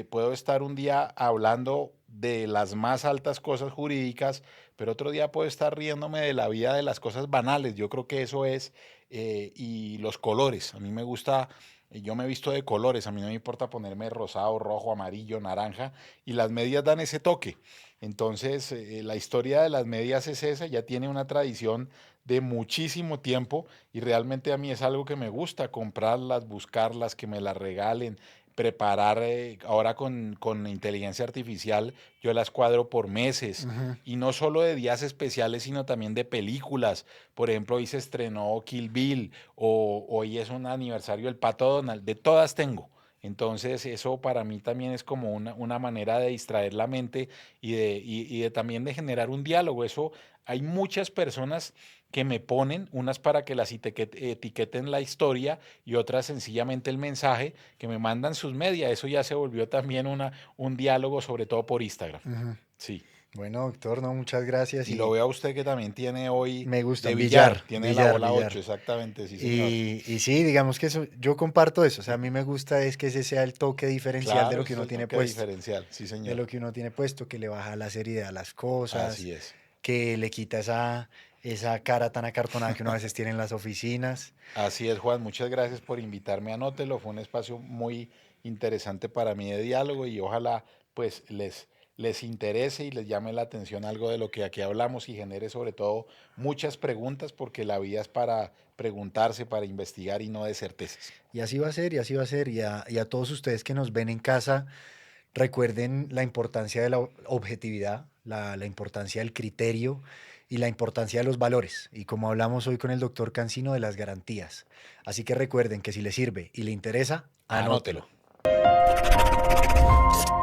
puedo estar un día hablando de las más altas cosas jurídicas, pero otro día puedo estar riéndome de la vida, de las cosas banales. Yo creo que eso es, y los colores. A mí me gusta, yo me he visto de colores, a mí no me importa ponerme rosado, rojo, amarillo, naranja, y las medias dan ese toque. Entonces, la historia de las medias es esa, ya tiene una tradición de muchísimo tiempo y realmente a mí es algo que me gusta, comprarlas, buscarlas, que me las regalen, preparar, ahora con inteligencia artificial, yo las cuadro por meses Ujú. y no solo de días especiales, sino también de películas. Por ejemplo, hoy se estrenó Kill Bill o hoy es un aniversario del Pato Donald, de todas tengo. Entonces eso para mí también es como una manera de distraer la mente y de también de generar un diálogo. Eso hay muchas personas que me ponen, unas para que las etiqueten la historia y otras sencillamente el mensaje, que me mandan sus medias. Eso ya se volvió también un diálogo, sobre todo por Instagram. Ujú. Sí. Bueno, doctor, no, muchas gracias Y lo y veo a usted que también tiene hoy me de gustan billar, billar, tiene la billar, bola 8 billar. exactamente, sí señor. Y sí, digamos que eso, yo comparto eso, o sea, a mí me gusta es que ese sea el toque diferencial de Claro, lo que ese es uno el tiene toque puesto, diferencial, sí de señor. lo que uno tiene puesto, que le baja la seriedad a las cosas, Así es. que le quita esa cara tan acartonada que uno a veces tiene en las oficinas. Así es, Juan. Muchas gracias por invitarme a Nótelo. Fue un espacio muy interesante para mí de diálogo y ojalá pues les interese y les llame la atención algo de lo que aquí hablamos y genere sobre todo muchas preguntas porque la vida es para preguntarse, para investigar y no de certezas. Y así va a ser, y así va a ser, y a todos ustedes que nos ven en casa, recuerden la importancia de la objetividad, la importancia del criterio y la importancia de los valores. Y como hablamos hoy con el doctor Cancino, de las garantías. Así que recuerden que si le sirve y le interesa, Anótelo. anótelo.